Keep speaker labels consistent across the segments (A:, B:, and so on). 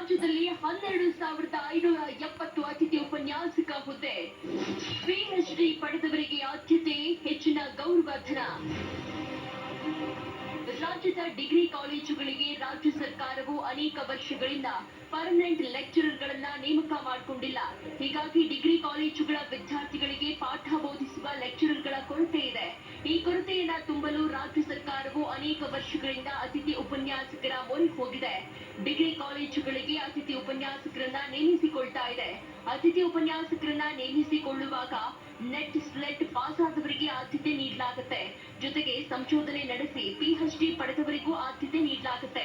A: ರಾಜ್ಯದಲ್ಲಿ 12,570 ಅತಿಥಿ ಉಪನ್ಯಾಸಕ ಹುದ್ದೆ, ಪಿಎಚ್ಡಿ ಪಡೆದವರಿಗೆ ಆದ್ಯತೆ, ಹೆಚ್ಚಿನ ಗೌರವಧನ. ರಾಜ್ಯದ ಡಿಗ್ರಿ ಕಾಲೇಜುಗಳಿಗೆ ರಾಜ್ಯ ಸರ್ಕಾರವು ಅನೇಕ ವರ್ಷಗಳಿಂದ ಪರ್ಮನೆಂಟ್ ಲೆಕ್ಚರರ್ಗಳನ್ನ ನೇಮಕ ಮಾಡಿಕೊಂಡಿಲ್ಲ. ಹೀಗಾಗಿ ಡಿಗ್ರಿ ಕಾಲೇಜುಗಳ ವಿದ್ಯಾರ್ಥಿಗಳಿಗೆ ಪಾಠ ಬೋಧಿಸುವ ಲೆಕ್ಚರರ್ಗಳ ಕೊರತೆ ಇದೆ. ಈ ಕೊರತೆಯನ್ನ ತುಂಬಲು ರಾಜ್ಯ ಸರ್ಕಾರವು ಅನೇಕ ವರ್ಷಗಳಿಂದ ಅತಿಥಿ ಉಪನ್ಯಾಸಕರ ಮೊರೆ ಹೋಗಿದೆ. ಡಿಗ್ರಿ ಕಾಲೇಜುಗಳಿಗೆ ಅತಿಥಿ ಉಪನ್ಯಾಸಕರನ್ನ ನೇಮಿಸಿಕೊಳ್ತಾ ಇದೆ. ಅತಿಥಿ ಉಪನ್ಯಾಸಕರನ್ನ ನೇಮಿಸಿಕೊಳ್ಳುವಾಗ ನೆಟ್ ಸ್ಲೆಟ್ ಪಾಸ್ ಆದವರಿಗೆ ಆದ್ಯತೆ ನೀಡಲಾಗುತ್ತೆ. ಜೊತೆಗೆ ಸಂಶೋಧನೆ ನಡೆಸಿ ಪಿಎಚ್ಡಿ ಪಡೆದವರಿಗೂ ಆದ್ಯತೆ ನೀಡಲಾಗುತ್ತೆ.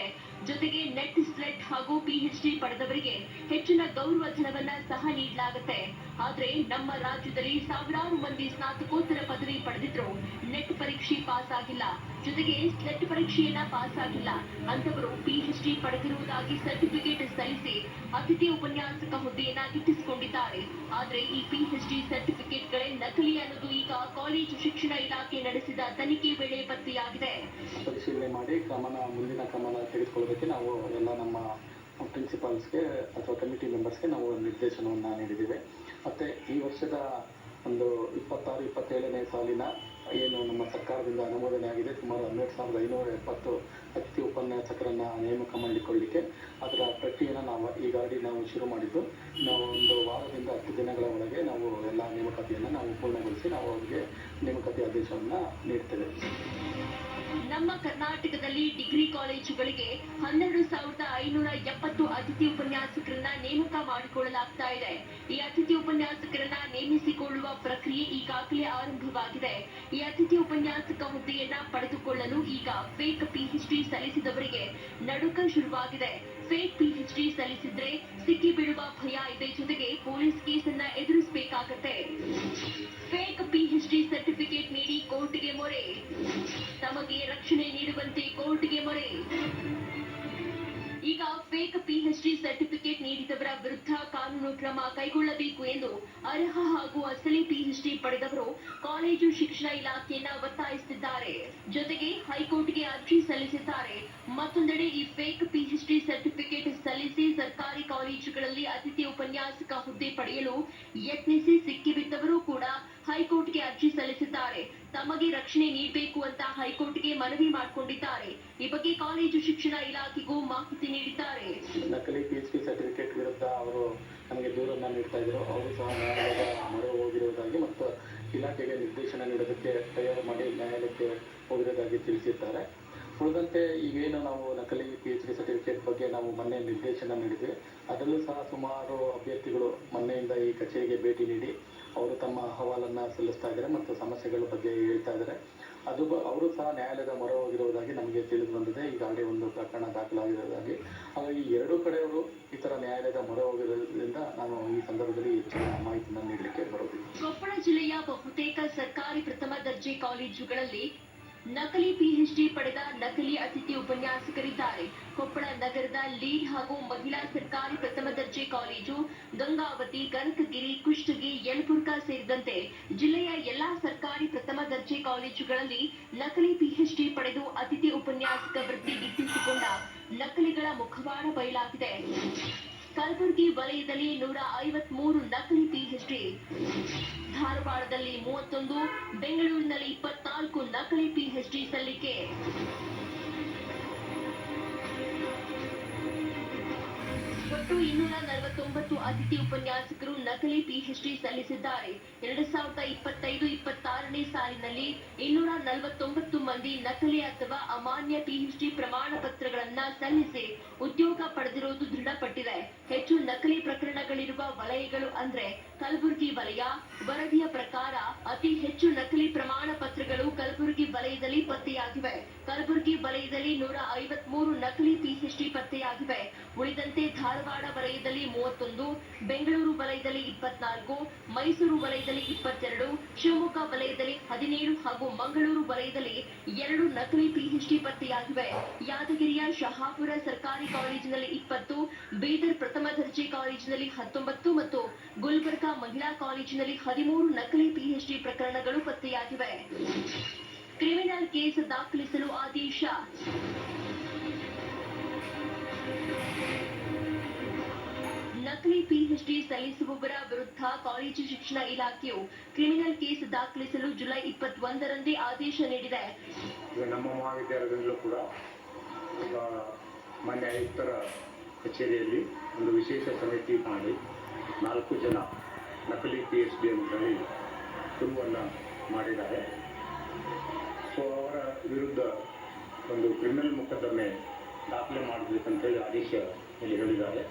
A: ಜೊತೆಗೆ ನೆಟ್ ಸ್ಲೆಟ್ ಹಾಗೂ ಪಿಎಚ್ಡಿ ಪಡೆದವರಿಗೆ ಹೆಚ್ಚಿನ ಗೌರವಧನವನ್ನ ಸಹ ನೀಡಲಾಗುತ್ತೆ. ಆದ್ರೆ ನಮ್ಮ ರಾಜ್ಯದಲ್ಲಿ ಸಾವಿರಾರು ಮಂದಿ ಸ್ನಾತಕೋತ್ತರ ಪದವಿ ಪಡೆದಿದ್ರು ನೆಟ್ ಪರೀಕ್ಷೆ ಪಾಸ್ ಆಗಿಲ್ಲ. ಜೊತೆಗೆ ಸ್ಲೆಟ್ ಪರೀಕ್ಷೆಯನ್ನ ಪಾಸ್ ಆಗಿಲ್ಲ. ಅಂತವರು ಪಿಎಚ್ಡಿ ಪಡೆದಿರುವುದಾಗಿ ಸರ್ಟಿಫಿಕೇಟ್ ಸಲ್ಲಿಸಿ ಅತಿಥಿ ಉಪನ್ಯಾಸಕ ಹುದ್ದೆಯನ್ನ ಗಿಟ್ಟಿಸಿಕೊಂಡಿದ್ದಾರೆ. ಆದ್ರೆ ಈ ಪಿಎಚ್ಡಿ ಸರ್ಟಿಫಿಕೇಟ್ಗಳೇ ನಕಲಿ ಅನ್ನೋದು ಈಗ ಕಾಲೇಜು ಶಿಕ್ಷಣ ಇಲಾಖೆ ನಡೆಸಿದ ತನಿಖೆ ವೇಳೆ ಪತ್ತೆಯಾಗಿದೆ.
B: ಪರಿಶೀಲನೆ ಮಾಡಿ ಮುಂದಿನ ಕ್ರಮನ ತೆಗೆದುಕೊಳ್ಳೋದಕ್ಕೆ ನಾವು ಎಲ್ಲ ನಮ್ಮ ಪ್ರಿನ್ಸಿಪಾಲ್ಸ್ಗೆ ಅಥವಾ ಕಮಿಟಿ ಮೆಂಬರ್ಸ್ಗೆ ನಾವು ನಿರ್ದೇಶನವನ್ನು ನೀಡಿದ್ದೇವೆ. ಮತ್ತು ಈ ವರ್ಷದ ಒಂದು 26-27ನೇ ಸಾಲಿನ ಏನು ನಮ್ಮ ಸರ್ಕಾರದಿಂದ ಅನುಮೋದನೆ ಆಗಿದೆ, ಸುಮಾರು 12,570 ಅತಿಥಿ ಉಪನ್ಯಾಸಕರನ್ನು ನೇಮಕ ಮಾಡಿಕೊಳ್ಳಿಕ್ಕೆ ಅದರ ಪ್ರಕ್ರಿಯೆಯನ್ನು ನಾವು ಈಗಾಗಲೇ ನಾವು ಶುರು ಮಾಡಿದ್ದು. ನಾವು ಒಂದು ವಾರದಿಂದ 10 ದಿನಗಳ ಒಳಗೆ ನಾವು ಎಲ್ಲ ನೇಮಕಾತಿಯನ್ನು ನಾವು ಪೂರ್ಣಗೊಳಿಸಿ ನಾವು ಅವರಿಗೆ ನೇಮಕಾತಿ ಆದೇಶವನ್ನು ನೀಡ್ತೇವೆ.
A: ನಮ್ಮ ಕರ್ನಾಟಕದಲ್ಲಿ ಡಿಗ್ರಿ ಕಾಲೇಜುಗಳಿಗೆ 12,570 ಅತಿಥಿ ಉಪನ್ಯಾಸಕರನ್ನ ನೇಮಕ ಮಾಡಿಕೊಳ್ಳಲಾಗ್ತಾ ಇದೆ. ಈ ಅತಿಥಿ ಉಪನ್ಯಾಸಕರನ್ನ ನೇಮಿಸಿಕೊಳ್ಳುವ ಪ್ರಕ್ರಿಯೆ ಈಗಾಗಲೇ ಆರಂಭವಾಗಿದೆ. ಈ ಅತಿಥಿ ಉಪನ್ಯಾಸಕ ಹುದ್ದೆಯನ್ನ ಪಡೆದುಕೊಳ್ಳಲು ಈಗ ಫೇಕ್ ಪಿಎಚ್ಡಿ ಸಲ್ಲಿಸಿದವರಿಗೆ ನಡುಕ ಶುರುವಾಗಿದೆ. ಫೇಕ್ ಪಿಎಚ್ಡಿ ಸಲ್ಲಿಸಿದ್ರೆ ಸಿಕ್ಕಿ ಬೀಳುವ ಭಯ ಇದೆ. ಜೊತೆಗೆ ಪೊಲೀಸ್ ಕೇಸನ್ನ ಎದುರಿಸಬೇಕಾಗತ್ತೆ. ಫೇಕ್ ಪಿಎಚ್ಡಿ ಸರ್ಟಿಫಿಕೇಟ್ ನೀಡಿ ಕೋರ್ಟ್ಗೆ ಮೊರೆ, ತಮಗೆ ರಕ್ಷಣೆ ನೀಡುವಂತೆ ಕೋರ್ಟ್ಗೆ ಮೊರೆ. ಈಗ ಫೇಕ್ ಪಿಎಚ್ಡಿ ಸರ್ಟಿಫಿಕೇಟ್ ನೀಡಿದವರ ವಿರುದ್ಧ ಕಾನೂನು ಕ್ರಮ ಕೈಗೊಳ್ಳಬೇಕು ಎಂದು ಅರ್ಹ ಹಾಗೂ ಅಸಲಿ ಪಿಎಚ್ಡಿ ಪಡೆದವರು ಕಾಲೇಜು ಶಿಕ್ಷಣ ಇಲಾಖೆಯನ್ನ ಒತ್ತಾಯಿಸಿದ್ದಾರೆ. ಜೊತೆಗೆ ಹೈಕೋರ್ಟ್ಗೆ ಅರ್ಜಿ ಸಲ್ಲಿಸಿದ್ದಾರೆ. ಮತ್ತೊಂದೆಡೆ ಈ ಫೇಕ್ ಪಿಎಚ್ಡಿ ಸರ್ಟಿಫಿಕೇಟ್ ಸಲ್ಲಿಸಿ ಸರ್ಕಾರಿ ಕಾಲೇಜುಗಳಲ್ಲಿ ಅತಿಥಿ ಉಪನ್ಯಾಸಕ ಹುದ್ದೆ ಪಡೆಯಲು ಯತ್ನಿಸಿ ಸಿಕ್ಕಿಬಿದ್ದವರು ಕೂಡ ಹೈಕೋರ್ಟ್ಗೆ ಅರ್ಜಿ ಸಲ್ಲಿಸಿದ್ದಾರೆ. ತಮಗೆ ರಕ್ಷಣೆ ನೀಡಬೇಕು ಅಂತ ಹೈಕೋರ್ಟ್ಗೆ ಮನವಿ ಮಾಡಿಕೊಂಡಿದ್ದಾರೆ. ಈ ಬಗ್ಗೆ ಕಾಲೇಜು ಶಿಕ್ಷಣ ಇಲಾಖೆಗೂ ಮಾಹಿತಿ ನೀಡಿದ್ದಾರೆ.
B: ನಕಲಿ ಪಿಎಚ್ಡಿ ಸರ್ಟಿಫಿಕೇಟ್ ವಿರುದ್ಧ ಅವರು ನಮಗೆ ದೂರನ್ನ ನೀಡ್ತಾ ಇದ್ರು. ಅವರು ಸಹ ನ್ಯಾಯಾಲಯದ ಮೊರೆ ಹೋಗಿರುವುದಾಗಿ ಮತ್ತು ಇಲಾಖೆಗೆ ನಿರ್ದೇಶನ ನೀಡೋದಕ್ಕೆ ತಯಾರು ಮಾಡಿ ನ್ಯಾಯಾಲಯಕ್ಕೆ ಹೋಗಿರೋದಾಗಿ ತಿಳಿಸಿದ್ದಾರೆ. ಉಳಿದಂತೆ ಈಗೇನು ನಾವು ನಕಲಿ ಪಿಎಚ್ಡಿ ಸರ್ಟಿಫಿಕೇಟ್ ಬಗ್ಗೆ ನಾವು ಮೊನ್ನೆ ನಿರ್ದೇಶನ ನೀಡಿದ್ವಿ. ಅದರಲ್ಲೂ ಸಹ ಸುಮಾರು ಅಭ್ಯರ್ಥಿಗಳು ಮೊನ್ನೆಯಿಂದ ಈ ಕಚೇರಿಗೆ ಭೇಟಿ ನೀಡಿ ಅವರು ತಮ್ಮ ಅಹವಾಲನ್ನು ಸಲ್ಲಿಸ್ತಾ ಇದ್ದಾರೆ ಮತ್ತು ಸಮಸ್ಯೆಗಳ ಬಗ್ಗೆ ಹೇಳ್ತಾ ಇದ್ದಾರೆ. ಅವರು ಸಹ ನ್ಯಾಯಾಲಯದ ಮೊರೆ ಹೋಗಿರುವುದಾಗಿ ನಮಗೆ ತಿಳಿದು ಬಂದಿದೆ. ಈಗಾಗಲೇ ಒಂದು ಪ್ರಕರಣ ದಾಖಲಾಗಿರುವುದಾಗಿ. ಹಾಗಾಗಿ ಎರಡೂ ಕಡೆಯವರು ಈ ಥರ ನ್ಯಾಯಾಲಯದ ಮೊರೆ ಹೋಗಿರೋದ್ರಿಂದ ನಾನು ಈ ಸಂದರ್ಭದಲ್ಲಿ ಹೆಚ್ಚಿನ ಮಾಹಿತಿಯನ್ನು ನೀಡಲಿಕ್ಕೆ ಬರೋದಿಲ್ಲ.
A: ಕೊಪ್ಪಳ ಜಿಲ್ಲೆಯ ಬಹುತೇಕ ಸರ್ಕಾರಿ ಪ್ರಥಮ ದರ್ಜೆ ಕಾಲೇಜುಗಳಲ್ಲಿ ನಕಲಿ ಪಿಎಚ್ಡಿ ಪಡೆದ ನಕಲಿ ಅತಿಥಿ ಉಪನ್ಯಾಸಕರಿದ್ದಾರೆ. ಕೊಪ್ಪಳ ನಗರದ ಲೀಡ್ ಹಾಗೂ ಮಹಿಳಾ ಸರ್ಕಾರಿ ಪ್ರಥಮ ದರ್ಜೆ ಕಾಲೇಜು, ಗಂಗಾವತಿ, ಕನಕಗಿರಿ, ಕುಷ್ಟಗಿ, ಯಲಬುರ್ಗಾ ಸೇರಿದಂತೆ ಜಿಲ್ಲೆಯ ಎಲ್ಲಾ ಸರ್ಕಾರಿ ಪ್ರಥಮ ದರ್ಜೆ ಕಾಲೇಜುಗಳಲ್ಲಿ ನಕಲಿ ಪಿಎಚ್ಡಿ ಪಡೆದು ಅತಿಥಿ ಉಪನ್ಯಾಸಕ ವೃತ್ತಿ ಗಿಟ್ಟಿಸಿಕೊಂಡ ನಕಲಿಗಳ ಮುಖವಾಡ ಬಯಲಾಗಿದೆ. ಕಲಬುರಗಿ ವಲಯದಲ್ಲಿ 153 ನಕಲಿ ಪಿಎಚ್ಡಿ, ಧಾರವಾಡದಲ್ಲಿ 31, ಬೆಂಗಳೂರಿನಲ್ಲಿ 24 ನಕಲಿ ಪಿಎಚ್ಡಿ ಸಲ್ಲಿಕೆ. ಒಟ್ಟು 249 ಅತಿಥಿ ಉಪನ್ಯಾಸಕರು ನಕಲಿ ಪಿಎಚ್ಡಿ ಸಲ್ಲಿಸಿದ್ದಾರೆ. 2025-26ನೇ ಸಾಲಿನಲ್ಲಿ 249 ಮಂದಿ ನಕಲಿ ಅಥವಾ ಅಮಾನ್ಯ ಪಿಎಚ್ಡಿ ಪ್ರಮಾಣ ಪತ್ರಗಳನ್ನ ಸಲ್ಲಿಸಿ ಉದ್ಯೋಗ ಪಡೆದಿರುವುದು ದೃಢಪಟ್ಟಿದೆ. ಹೆಚ್ಚು ನಕಲಿ ಪ್ರಕರಣಗಳಿರುವ ವಲಯಗಳು ಅಂದ್ರೆ ಕಲಬುರಗಿ ವಲಯ. ವರದಿಯ ಪ್ರಕಾರ ಅತಿ ಹೆಚ್ಚು ನಕಲಿ ಪ್ರಮಾಣ ಪತ್ರಗಳು ಕಲಬುರಗಿ ವಲಯದಲ್ಲಿ ಪತ್ತೆಯಾಗಿವೆ. ಕಲಬುರಗಿ ವಲಯದಲ್ಲಿ 153 ನಕಲಿ ಪಿಎಚ್ಡಿ ಪತ್ತೆಯಾಗಿವೆ. ಉಳಿದಂತೆ ಧಾರವಾಡ ವಲಯದಲ್ಲಿ 31, ಬೆಂಗಳೂರು ವಲಯದಲ್ಲಿ 24, ಮೈಸೂರು ವಲಯದಲ್ಲಿ 22, ಶಿವಮೊಗ್ಗ ವಲಯದಲ್ಲಿ 17 ಹಾಗೂ ಮಂಗಳೂರು ವಲಯದಲ್ಲಿ 2 ನಕಲಿ ಪಿಎಚ್ಡಿ ಪತ್ತೆಯಾಗಿವೆ. ಯಾದಗಿರಿಯ ಶಹಾಪುರ ಸರ್ಕಾರಿ ಕಾಲೇಜಿನಲ್ಲಿ 20, ಬೀದರ್ ಪ್ರಥಮ ದರ್ಜೆ ಕಾಲೇಜಿನಲ್ಲಿ 19 ಮತ್ತು ಗುಲ್ಬರ್ಗಾ ಮಹಿಳಾ ಕಾಲೇಜಿನಲ್ಲಿ 13 ನಕಲಿ ಪಿಎಚ್ಡಿ ಪ್ರಕರಣಗಳು ಪತ್ತೆಯಾಗಿವೆ. ಕ್ರಿಮಿನಲ್ ಕೇಸ್ ದಾಖಲಿಸಲು ಆದೇಶ. ನಕಲಿ ಪಿಎಚ್ಡಿ ಸಲ್ಲಿಸುವವರ ವಿರುದ್ಧ ಕಾಲೇಜು ಶಿಕ್ಷಣ ಇಲಾಖೆಯು ಕ್ರಿಮಿನಲ್ ಕೇಸ್ ದಾಖಲಿಸಲು ಜುಲೈ 21ರಂದೇ ಆದೇಶ ನೀಡಿದೆ.
C: ನಮ್ಮ ಮಹಾವಿದ್ಯಾಲಯದಲ್ಲೂ ಕೂಡ ಮಾನ್ಯ ಆಯುಕ್ತರ ಕಚೇರಿಯಲ್ಲಿ ಒಂದು ವಿಶೇಷ ಸಮಿತಿ ಮಾಡಿ 4 ಜನ ನಕಲಿ PhD ಅಂತ ಹೇಳಿ ಶುರುವನ್ನು ಮಾಡಿದ್ದಾರೆ. ಸೊ ಅವರ ವಿರುದ್ಧ ಒಂದು ಕ್ರಿಮಿನಲ್ ಮೊಕದ್ದಮೆ ದಾಖಲೆ ಮಾಡಬೇಕಂತೇಳಿ ಆದೇಶ ಇಲ್ಲಿ ಹೇಳಿದ್ದಾರೆ.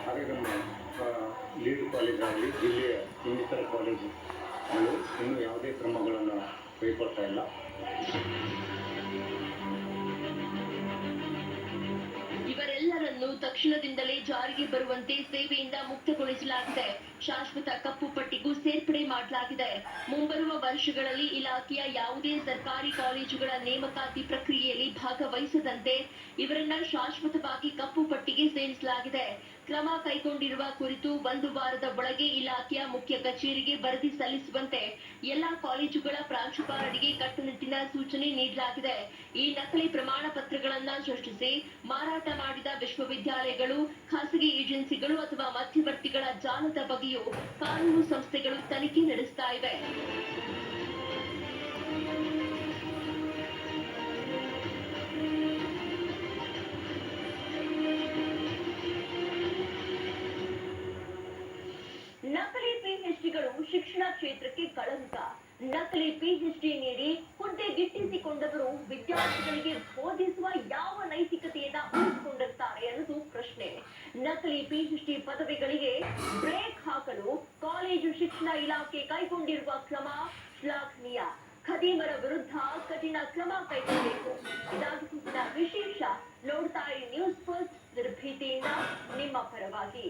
C: ಹಾಗೆ ನಮ್ಮ ಲೀಡ್ ಕಾಲೇಜ್ ಆಗಲಿ ಜಿಲ್ಲೆಯ ಇನ್ನಿತರ ಕಾಲೇಜುಗಳು ಇನ್ನೂ ಯಾವುದೇ ಕ್ರಮಗಳನ್ನು ಕೈಗೊಳ್ತಾ ಇಲ್ಲ.
A: ಇವರೆಲ್ಲರನ್ನು ತಕ್ಷಣದಿಂದಲೇ ಜಾರಿಗೆ ಬರುವಂತೆ ಸೇವೆಯಿಂದ ಮುಕ್ತಗೊಳಿಸಲಾಗಿದೆ. ಶಾಶ್ವತ ಕಪ್ಪು ಪಟ್ಟಿಗೂ ಸೇರ್ಪಡೆ ಮಾಡಲಾಗಿದೆ. ಮುಂಬರುವ ವರ್ಷಗಳಲ್ಲಿ ಇಲಾಖೆಯ ಯಾವುದೇ ಸರ್ಕಾರಿ ಕಾಲೇಜುಗಳ ನೇಮಕಾತಿ ಪ್ರಕ್ರಿಯೆಯಲ್ಲಿ ಭಾಗವಹಿಸದಂತೆ ಇವರನ್ನ ಶಾಶ್ವತವಾಗಿ ಕಪ್ಪು ಪಟ್ಟಿಗೆ ಸೇರಿಸಲಾಗಿದೆ. ಕ್ರಮ ಕೈಗೊಂಡಿರುವ ಕುರಿತು 1 ವಾರದ ಒಳಗೆ ಇಲಾಖೆಯ ಮುಖ್ಯ ಕಚೇರಿಗೆ ವರದಿ ಸಲ್ಲಿಸುವಂತೆ ಎಲ್ಲಾ ಕಾಲೇಜುಗಳ ಪ್ರಾಂಶುಪಾಲರಿಗೆ ಕಟ್ಟುನಿಟ್ಟಿನ ಸೂಚನೆ ನೀಡಲಾಗಿದೆ. ಈ ನಕಲಿ ಪ್ರಮಾಣ ಪತ್ರಗಳನ್ನು ಸೃಷ್ಟಿಸಿ ಮಾರಾಟ ಮಾಡಿದ ವಿಶ್ವವಿದ್ಯಾಲಯಗಳು, ಖಾಸಗಿ ಏಜೆನ್ಸಿಗಳು ಅಥವಾ ಮಧ್ಯವರ್ತಿಗಳ ಜಾಲದ ಬಗ್ಗೆಯೂ ಕಾನೂನು ಸಂಸ್ಥೆಗಳು ತನಿಖೆ ನಡೆಸ್ತಾ ಇವೆ. ನಕಲಿ ಪಿಎಚ್ಡಿಗಳು ಶಿಕ್ಷಣ ಕ್ಷೇತ್ರಕ್ಕೆ ಕಳಂಕ. ನಕಲಿ ಪಿಎಚ್ಡಿ ನೀಡಿ ಹುದ್ದೆ ಗಿಟ್ಟಿಸಿಕೊಂಡವರು ವಿದ್ಯಾರ್ಥಿಗಳಿಗೆ ಬೋಧಿಸುವ ಯಾವ ನೈತಿಕತೆಯನ್ನ ಉಳಿಸಿಕೊಂಡಿರ್ತಾರೆ ಅನ್ನೋದು ಪ್ರಶ್ನೆ. ನಕಲಿ ಪಿಎಚ್ಡಿ ಪದವಿಗಳಿಗೆ ಬ್ರೇಕ್ ಹಾಕಲು ಕಾಲೇಜು ಶಿಕ್ಷಣ ಇಲಾಖೆ ಕೈಗೊಂಡಿರುವ ಕ್ರಮ ಶ್ಲಾಘನೀಯ. ಖದೀಮರ ವಿರುದ್ಧ ಕಠಿಣ ಕ್ರಮ ಕೈಗೊಳ್ಳಬೇಕು. ಇದಾಗಿನ ವಿಶೇಷ. ನೋಡ್ತಾ ಇರಿ ನ್ಯೂಸ್ ಫಸ್ಟ್, ನಿರ್ಭೀತಿಯಿಂದ ನಿಮ್ಮ ಪರವಾಗಿ.